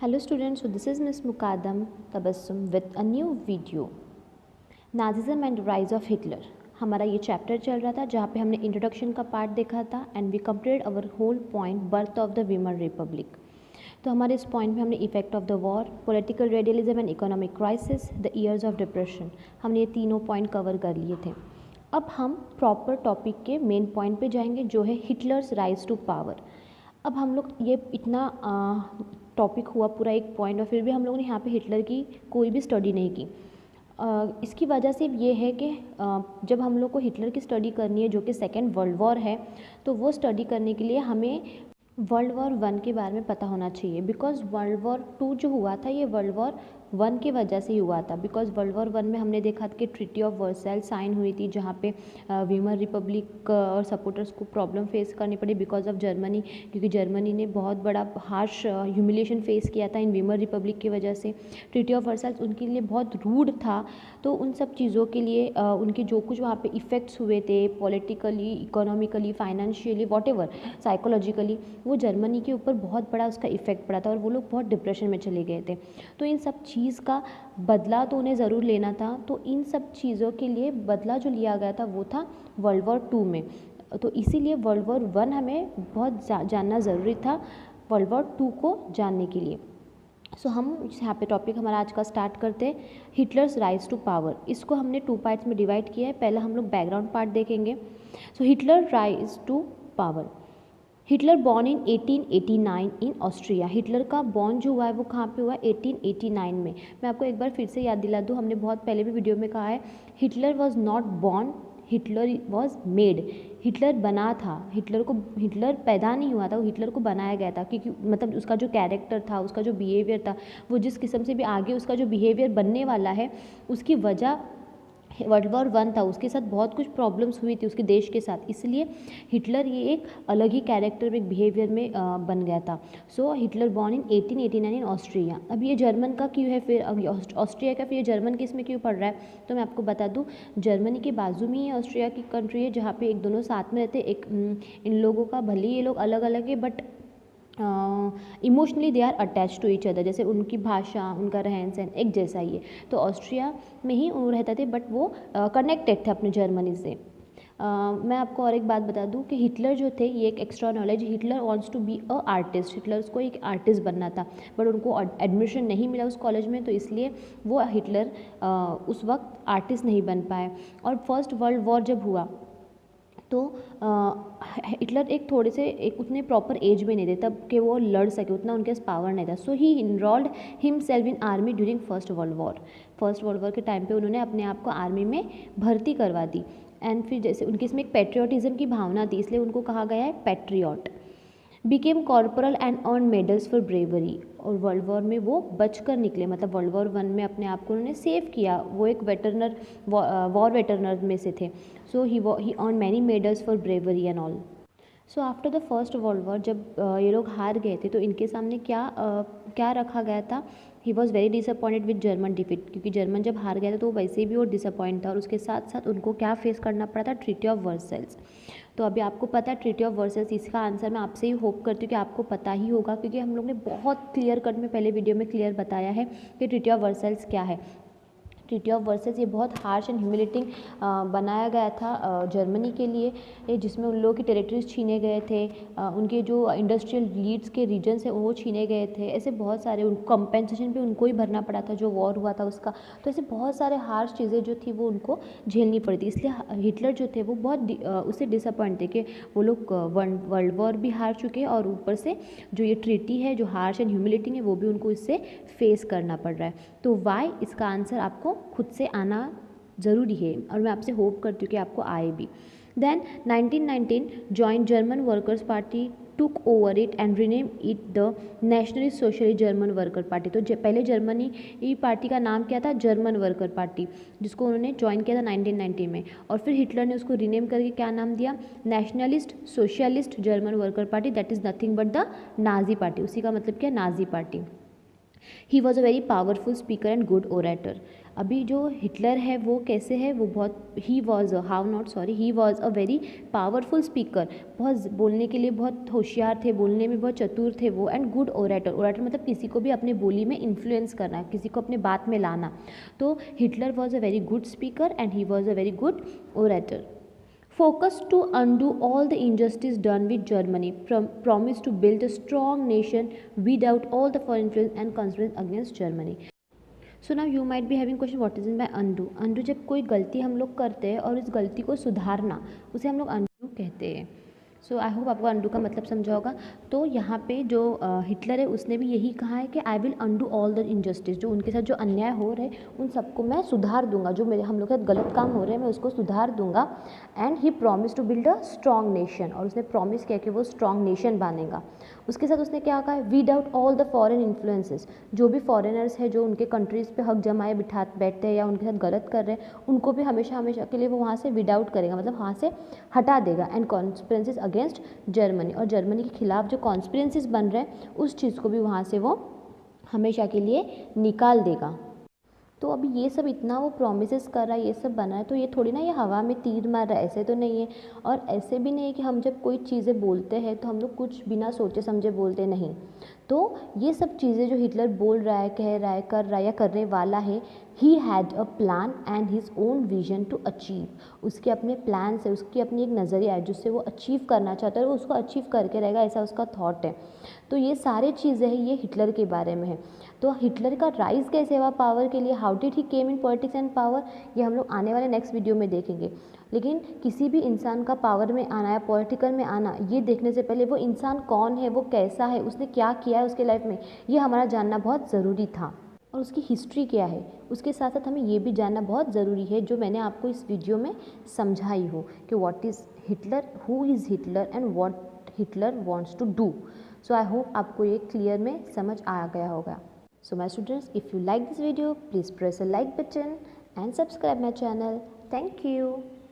Hello students, so this is Miss Mukadam Tabassum with a new video. Nazism and rise of Hitler हमारा ये chapter चल रहा था जहाँ पे हमने इंट्रोडक्शन का पार्ट देखा था and we completed our whole point birth of the Weimar republic. तो हमारे इस पॉइंट में हमने effect of the war, political radicalism and economic crisis, the years of depression, हमने ये तीनों पॉइंट कवर कर लिए थे। अब हम प्रॉपर टॉपिक के मेन पॉइंट पे जाएंगे जो है हिटलर्स राइज टू पावर। अब हम लोग ये इतना टॉपिक हुआ पूरा एक पॉइंट और फिर भी हम लोगों ने यहाँ पे हिटलर की कोई भी स्टडी नहीं की। इसकी वजह सिर्फ ये है कि जब हम लोग को हिटलर की स्टडी करनी है जो कि सेकेंड वर्ल्ड वॉर है, तो वो स्टडी करने के लिए हमें वर्ल्ड वॉर 1 के बारे में पता होना चाहिए। बिकॉज वर्ल्ड वॉर 2 जो हुआ था ये वर्ल्ड वॉर 1 की वजह से ही हुआ था। बिकॉज वर्ल्ड वॉर 1 में हमने देखा था कि ट्रीटी ऑफ वर्साइल्स साइन हुई थी जहाँ पे वीमर रिपब्लिक और सपोर्टर्स को प्रॉब्लम फेस करनी पड़ी बिकॉज ऑफ जर्मनी, क्योंकि जर्मनी ने बहुत बड़ा हार्श ह्यूमिलेशन फेस किया था इन वीमर रिपब्लिक की वजह से। ट्रीटी ऑफ वर्साइल्स उनके लिए बहुत रूड था। तो उन सब चीज़ों के लिए उनके जो कुछ वहाँ पे इफ़ेक्ट्स हुए थे politically, economically, financially, whatever, psychologically, वो जर्मनी के ऊपर बहुत बड़ा उसका इफ़ेक्ट पड़ा था और वो लोग बहुत डिप्रेशन में चले गए थे। तो इन सब चीज़ का बदला तो उन्हें ज़रूर लेना था। तो इन सब चीज़ों के लिए बदला जो लिया गया था वो था वर्ल्ड वॉर 2 में। तो इसीलिए वर्ल्ड वॉर 1 हमें बहुत जानना ज़रूरी था वर्ल्ड वॉर 2 को जानने के लिए। सो हम यहाँ पे टॉपिक हमारा आज का स्टार्ट करते हैं, हिटलर्स राइज टू पावर। इसको हमने 2 पार्ट्स में डिवाइड किया है। पहला हम लोग बैकग्राउंड पार्ट देखेंगे। So Hitler rise to power. Hitler born in 1889 in Austria. Hitler का बॉर्न जो हुआ है वो कहाँ पे हुआ है? 1889 में। मैं आपको एक बार फिर से याद दिला दूँ, हमने बहुत पहले भी वीडियो में कहा है Hitler was not born, Hitler was made. Hitler बना था, हिटलर पैदा नहीं हुआ था, वो हिटलर को बनाया गया था। क्योंकि मतलब उसका जो कैरेक्टर था, उसका जो बिहेवियर था, वो जिस किस्म से भी आगे उसका जो बिहेवियर बनने वाला है उसकी वजह वर्ल्ड वॉर 1 था, उसके साथ बहुत कुछ प्रॉब्लम्स हुई थी उसके देश के साथ, इसलिए हिटलर ये एक अलग ही कैरेक्टर, एक बिहेवियर में बन गया था। So Hitler born in 1889 in Austria. अब ये जर्मन का क्यों है फिर, अब ऑस्ट्रिया का फिर ये जर्मन किस में क्यों पड़ रहा है? तो मैं आपको बता दूं, जर्मनी के बाजू में ही ऑस्ट्रिया की कंट्री है जहाँ पे एक दोनों साथ में रहते। एक इन लोगों का भले ये लोग अलग अलग है but emotionally they are attach to each other, जैसे उनकी भाषा, उनका रहन सहन एक जैसा ही है। तो ऑस्ट्रिया में ही वो रहते थे बट वो कनेक्टेड थे अपने जर्मनी से। मैं आपको और एक बात बता दूं कि हिटलर जो थे, ये एक extra knowledge, Hitler wants to be a artist. Hitler को एक आर्टिस्ट बनना था बट उनको एडमिशन नहीं मिला उस कॉलेज में, तो इसलिए वो हिटलर उस वक्त आर्टिस्ट नहीं बन पाए। और फर्स्ट वर्ल्ड वॉर जब हुआ तो हिटलर एक थोड़े से एक उतने प्रॉपर एज में नहीं थे तब कि वो लड़ सके, उतना उनके पास पावर नहीं था। So he enrolled himself in army during first world war. First world war के टाइम पे उन्होंने अपने आप को आर्मी में भर्ती करवा दी। एंड फिर जैसे उनके इसमें एक पेट्रियोटिज्म की भावना थी, इसलिए उनको कहा गया है patriot. Became corporal and earn medals for bravery. और वर्ल्ड वॉर में वो बचकर निकले, मतलब वर्ल्ड वॉर 1 में अपने आप को उन्होंने सेव किया। वो एक वेटरनर, वॉर वेटरनर में से थे। So he earn many medals for bravery and all. So after the first world war जब ये लोग हार गए थे तो इनके सामने क्या रखा गया था? He was very disappointed with German defeat, क्योंकि जर्मन जब हार गया था तो वैसे भी वो डिसअपॉइंट था। और उसके साथ साथ उनको क्या फेस करना पड़ा था? Treaty of Versailles. तो अभी आपको पता है ट्रीटी ऑफ वर्साइल्स, इसका आंसर मैं आपसे ही होप करती हूँ कि आपको पता ही होगा, क्योंकि हम लोग ने बहुत क्लियर कट में पहले वीडियो में क्लियर बताया है कि ट्रीटी ऑफ वर्साइल्स क्या है। ट्रीटी ऑफ वर्साइल्स ये बहुत हार्श एंड ह्यूमिलेटिंग बनाया गया था जर्मनी के लिए, जिसमें उन लोगों की टेरिटरीज छीने गए थे, उनके जो इंडस्ट्रियल लीड्स के रीजन्स हैं वो छीने गए थे। ऐसे बहुत सारे उनको कंपेंसेशन भी उनको ही भरना पड़ा था जो वॉर हुआ था उसका। तो ऐसे बहुत सारे हार्श चीज़ें जो थी वो उनको झेलनी पड़ी थी, इसलिए हिटलर जो थे वो बहुत उससे डिसअपॉइंट थे कि वो लोग वर्ल्ड वॉर भी हार चुके और ऊपर से जो ये ट्रीटी है जो हार्श एंड ह्यूमिलेटिंग है वो भी उनको इससे फेस करना पड़ रहा है। तो वाई, इसका आंसर आपको खुद से आना ज़रूरी है और मैं आपसे होप करती हूँ कि आपको आए भी। Then 1919 join German workers party, took over it and rename it the nationalist socialist German worker party. तो पहले जर्मनी ये पार्टी का नाम क्या था? जर्मन वर्कर पार्टी, जिसको उन्होंने ज्वाइन किया था 1919 में। और फिर हिटलर ने उसको रीनेम करके क्या नाम दिया? Nationalist socialist German worker party, that is nothing but the Nazi party. उसी का मतलब क्या? Nazi party. He was a very powerful speaker and good orator. अभी जो हिटलर है वो कैसे है, वो बहुत he was a very powerful speaker, बहुत बोलने के लिए बहुत होशियार थे, बोलने में बहुत चतुर थे वो, एंड गुड ओरेटर। ओरेटर मतलब किसी को भी अपने बोली में इन्फ्लुएंस करना, किसी को अपने बात में लाना। तो Hitler was a very good speaker and he was a very good orator. Focus to undo all the injustice done with Germany, promise to build a strong nation without all the foreign influence and conspiracy against Germany. So now you might be having question, what is in by undo? Undo जब कोई गलती हम लोग करते हैं और इस गलती को सुधारना, उसे हम लोग undo कहते हैं। सो आई होप आपको अंडू का मतलब समझा होगा। तो यहाँ पे जो हिटलर है उसने भी यही कहा है कि I will undo all the injustice, जो उनके साथ जो अन्याय हो रहे उन सबको मैं सुधार दूंगा, जो मेरे हम लोग के साथ गलत काम हो रहे हैं मैं उसको सुधार दूंगा। And he promise to build a strong nation, और उसने प्रॉमिस किया कि वो स्ट्रॉन्ग नेशन बनेगा। उसके साथ उसने क्या कहा है, without all the foreign influences, जो भी फॉरेनर्स है जो उनके कंट्रीज़ पे हक जमाए बैठते हैं या उनके साथ गलत कर रहे हैं, उनको भी हमेशा हमेशा के लिए वो वहाँ से विदाउट करेगा, मतलब वहाँ से हटा देगा। एंड कॉन्स्पिरेंसीज अगेंस्ट जर्मनी, और जर्मनी के खिलाफ जो कॉन्स्पिरेंसीज बन रहे हैं उस चीज़ को भी वहाँ से वो हमेशा के लिए निकाल देगा। तो अभी ये सब इतना वो प्रोमिसेस कर रहा है, ये सब बना है, तो ये थोड़ी ना ये हवा में तीर मार रहा है, ऐसे तो नहीं है। और ऐसे भी नहीं है कि हम जब कोई चीज़ें बोलते हैं तो हम लोग कुछ बिना सोचे समझे बोलते नहीं। तो ये सब चीज़ें जो हिटलर बोल रहा है, कह रहा है, कर रहा है या करने वाला है, he had a plan and his own vision to achieve. उसके अपने प्लान है, उसकी अपनी एक नज़रिया है जिससे वो अचीव करना चाहता है, वो उसको अचीव करके रहेगा, ऐसा उसका थॉट है। तो ये सारी चीज़ें हैं, ये हिटलर के बारे में है। तो हिटलर का राइज कैसे हुआ पावर के लिए, how did he came in politics and power, ये हम लोग आने वाले नेक्स्ट वीडियो में देखेंगे। लेकिन किसी भी इंसान का पावर में आना या पॉलिटिकल में आना, ये देखने से पहले वो इंसान कौन है, वो कैसा है, उसने क्या किया है उसके लाइफ में, ये हमारा जानना बहुत ज़रूरी था। और उसकी हिस्ट्री क्या है, उसके साथ साथ हमें ये भी जानना बहुत ज़रूरी है, जो मैंने आपको इस वीडियो में समझाई हो कि what is Hitler, who is Hitler and what Hitler wants to do. So I hope आपको ये क्लियर में समझ आ गया होगा। So my students, if you like this video, please press a like button and subscribe my channel. Thank you.